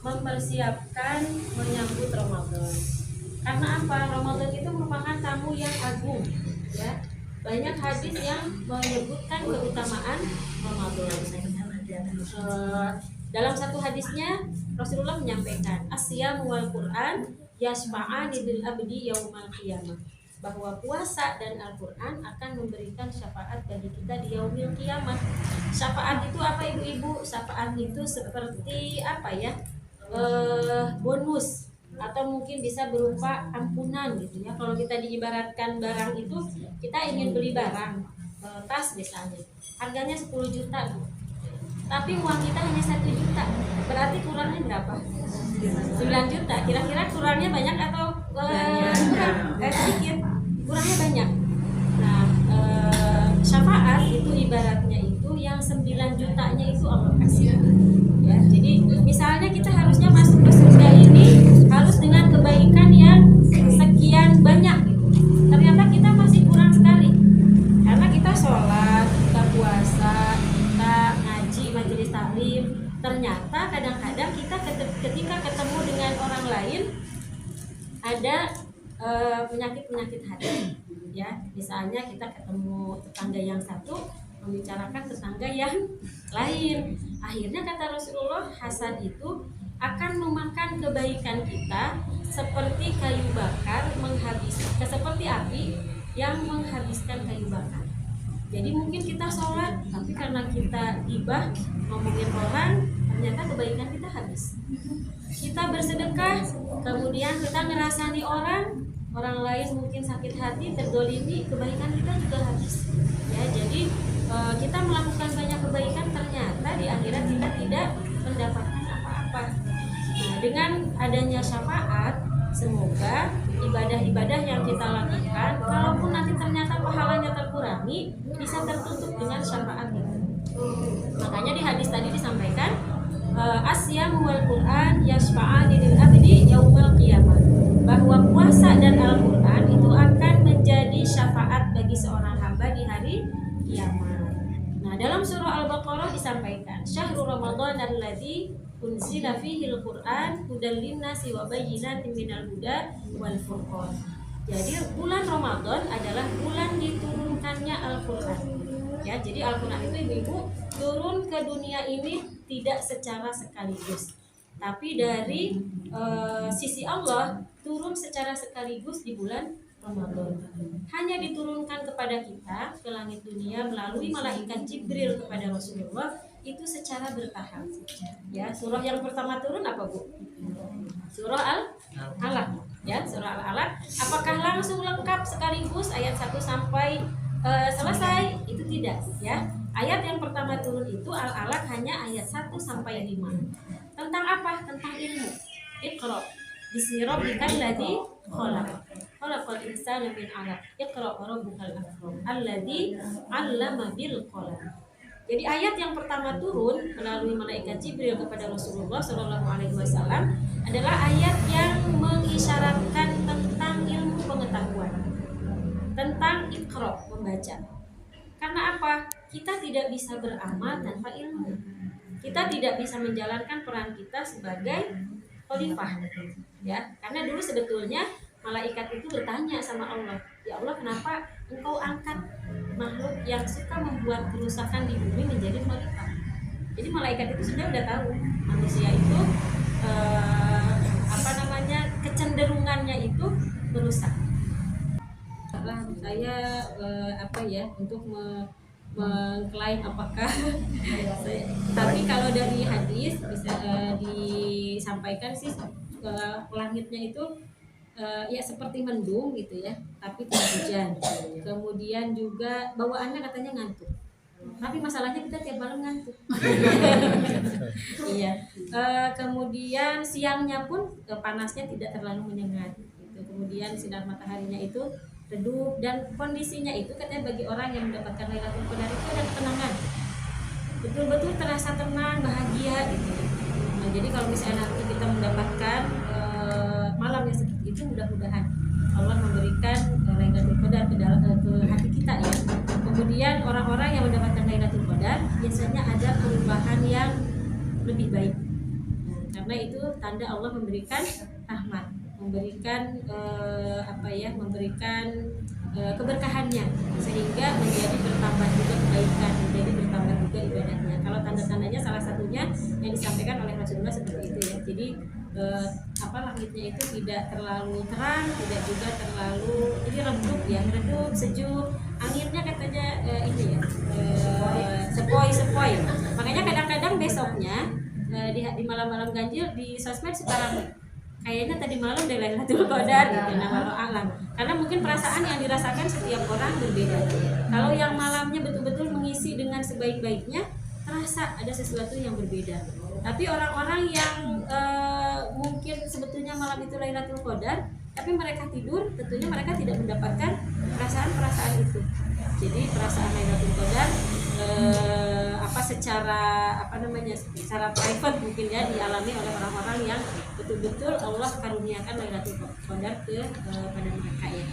mempersiapkan menyambut Ramadan. Karena apa? Ramadan itu merupakan tamu yang agung, ya. Banyak hadis yang menyebutkan keutamaan Ramadan. Dalam satu hadisnya Rasulullah menyampaikan, "As-siyamu wal Qur'an yashfa'ani lil abdi yaumal qiyamah." Bahwa puasa dan Al-Quran akan memberikan syafaat bagi kita di yaumil qiyamah. Syafaat itu apa ibu-ibu? Syafaat itu seperti apa ya? Bonus atau mungkin bisa berupa ampunan gitu ya. Kalau kita diibaratkan barang itu, kita ingin beli barang, tas misalnya, harganya 10 juta Bu. Tapi uang kita hanya 1 juta, berarti kurangnya berapa? 9 juta. Kira-kira kurangnya banyak atau kurang? Sedikit, kurangnya banyak. Nah, syafaat itu ibaratnya itu yang 9 jutanya itu Allah kasih. Ya, jadi misalnya kita harusnya masuk ke surga ini harus dengan kebaikan yang sekian banyak gitu. Ternyata kita masih kurang sekali. Karena kita sholat, kita puasa, kita ngaji, majelis taklim. Ternyata kadang-kadang kita ketika ketemu dengan orang lain ada penyakit-penyakit hati. Ya, misalnya kita ketemu tetangga yang satu membicarakan tetangga yang lain. Akhirnya kata Rasulullah, hasad itu akan memakan kebaikan kita seperti kayu bakar seperti api yang menghabiskan kayu bakar. Jadi mungkin kita sholat, tapi karena kita gibah ngomongin orang, ternyata kebaikan kita habis. Kita bersedekah, kemudian kita ngerasani orang lain mungkin sakit hati, terdolimi, kebaikan kita juga habis. Ya, jadi kita melakukan banyak kebaikan, ternyata di akhirat kita tidak mendapatkan apa-apa. Nah, dengan adanya syafaat, semoga ibadah-ibadah yang kita lakukan, kalaupun nanti ternyata pahalanya terkurangi, bisa tertutup dengan syafaat itu. Makanya di hadis tadi disampaikan, As-siyamu wal Qur'an yashfa'ani lil abdi yaumal qiyamah. Bahwa puasa dan Al-Quran itu akan menjadi syafaat bagi seorang hamba di hari kiamat. Nah, dalam surah Al-Baqarah disampaikan, Syahrul Ramadan alladzi unzila fihil Qur'an hudal linnasi wa bayyinatin minal huda wal furqan. Jadi bulan Ramadan adalah bulan diturunkannya Al-Quran. Ya, jadi Al-Quran itu ibu-ibu turun ke dunia ini tidak secara sekaligus, tapi dari sisi Allah turun secara sekaligus di bulan Ramadan. Hanya diturunkan kepada kita ke langit dunia melalui malaikat Jibril kepada Rasulullah itu secara bertahap. Ya, surah yang pertama turun apa Bu? Surah Al-Alaq. Ya, surah Al-Alaq. Apakah langsung lengkap sekaligus ayat 1 sampai selesai? Itu tidak, ya. Ayat yang pertama turun itu Al-Alaq hanya ayat 1 sampai 5. Tentang apa? Tentang ilmu. Iqra bismi rabbikal ladzi khalaq. Khalaqal insana min 'alaq. Iqra wa rabbukal akram. Alladzi 'allama bil qalam. Jadi ayat yang pertama turun melalui malaikat Jibril kepada Rasulullah SAW adalah ayat yang mengisyaratkan tentang ilmu pengetahuan, tentang Iqra, membaca. Karena apa? Kita tidak bisa beramal tanpa ilmu. Kita tidak bisa menjalankan peran kita sebagai khalifah, ya. Karena dulu sebetulnya malaikat itu bertanya sama Allah, ya Allah, kenapa engkau angkat makhluk yang suka membuat kerusakan di bumi menjadi khalifah? Jadi malaikat itu sudah tahu manusia itu kecenderungannya itu merusak. Saya untuk mengklaim apakah tapi kalau dari hadis bisa disampaikan sih langitnya itu ya seperti mendung gitu ya, tapi tidak hujan. Kemudian juga bawaannya katanya ngantuk, tapi masalahnya kita tiap malam ngantuk. Iya. Kemudian siangnya pun panasnya tidak terlalu menyengat gitu. Kemudian sinar mataharinya itu redup, dan kondisinya itu katanya bagi orang yang mendapatkan Lailatul Qadar itu ada ketenangan, betul-betul terasa tenang, bahagia gitu. Nah, jadi kalau misalnya nanti kita mendapatkan malam yang seperti itu, mudah-mudahan Allah memberikan Lailatul Qadar ke hati kita ya. Kemudian orang-orang yang mendapatkan Lailatul Qadar biasanya ada perubahan yang lebih baik. Nah, karena itu tanda Allah memberikan rahmat, memberikan keberkahannya, sehingga menjadi bertambah juga kebaikan, menjadi bertambah juga ibadahnya. Kalau tanda-tandanya salah satunya yang disampaikan oleh Rasulullah seperti itu ya. Jadi langitnya itu tidak terlalu terang, tidak juga terlalu, jadi redup, sejuk. Anginnya katanya sepoi. Makanya kadang-kadang besoknya di malam-malam ganjil di sosmed sekarang kayaknya tadi malam dari Lailatul Qadar gitu, nah walau alam. Karena mungkin perasaan yang dirasakan setiap orang berbeda. Kalau yang malamnya betul-betul mengisi dengan sebaik-baiknya, terasa ada sesuatu yang berbeda. Tapi orang-orang yang mungkin sebetulnya malam itu Lailatul Qadar, tapi mereka tidur, tentunya mereka tidak mendapatkan perasaan-perasaan itu. Jadi perasaan Lailatul Qadar secara private mungkin ya dialami oleh orang-orang yang betul-betul Allah karuniakan Lailatul Qadar pada mereka ya.